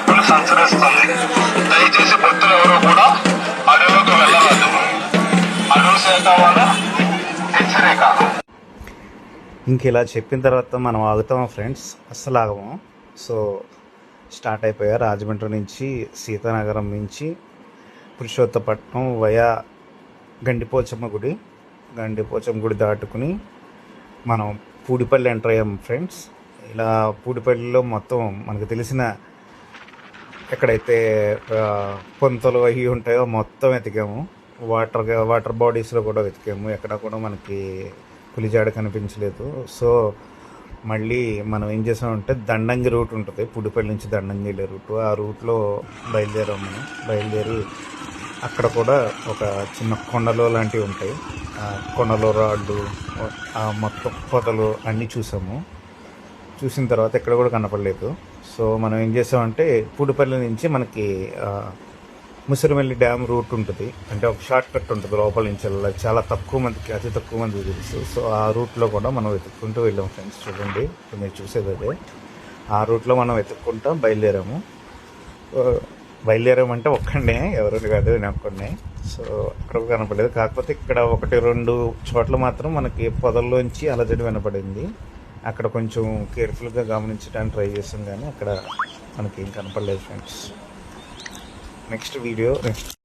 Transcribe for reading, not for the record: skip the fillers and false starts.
పిల్లి సంచరిస్తుంది. దయచేసి భక్తులు ఎవరు కూడా అడవిలోకి వెళ్ళరాదు. అడవి శాఖ వాళ్ళ హెచ్చరిక. ఇంక ఇలా చెప్పిన తర్వాత మనం ఆగుతాము ఫ్రెండ్స్, అస్సలు ఆగము. సో స్టార్ట్ అయిపోయా. రాజమండ్రి నుంచి సీతానగరం నుంచి పురుషోత్తపట్నం వయా గండిపోచమ్మ గుడి దాటుకుని మనం పూడిపల్లి ఎంటర్ అయ్యాము ఫ్రెండ్స్. ఇలా పూడిపల్లిలో మొత్తం మనకు తెలిసిన ఎక్కడైతే పొంతలు అవి ఉంటాయో మొత్తం వెతికాము. వాటర్ బాడీస్లో కూడా వెతికాము. ఎక్కడ కూడా మనకి పులిజాడ కనిపించలేదు. సో మళ్ళీ మనం ఏం చేసామంటే దండంగి రూట్ ఉంటుంది, పూడిపల్లి నుంచి దండంగి వెళ్ళే రూట్. ఆ రూట్లో బయలుదేరాము. మనం బయలుదేరి అక్కడ కూడా ఒక చిన్న కొండలు లాంటివి ఉంటాయి. కొండలు, రాళ్ళు, మొత్తం పొదలు అన్నీ చూసాము. చూసిన తర్వాత ఎక్కడ కూడా కనపడలేదు. సో మనం ఏం చేసామంటే పూడిపల్లి నుంచి మనకి ముసిరిమల్లి డ్యామ్ రూట్ ఉంటుంది, అంటే ఒక షార్ట్ కట్ ఉంటుంది లోపల నుంచి వెళ్ళాలి. చాలా తక్కువ మందికి, అతి తక్కువ మందికి తెలుసు. సో ఆ రూట్లో కూడా మనం వెతుక్కుంటూ వెళ్ళాము ఫ్రెండ్స్. చూడండి, మీరు చూసేది అదే. ఆ రూట్లో మనం వెతుక్కుంటూ బయలుదేరామంటే ఒక్కడే, ఎవరు కాదు, నేను ఒక్కడే. సో అక్కడ కనపడలేదు. కాకపోతే ఇక్కడ 1-2 చోట్ల మాత్రం మనకి పొదల్లోంచి అలజడి వినపడింది. అక్కడ కొంచెం కేర్ఫుల్గా గమనించడానికి ట్రై చేసాం, కానీ అక్కడ మనకి ఏం కనపడలేదు ఫ్రెండ్స్. నెక్స్ట్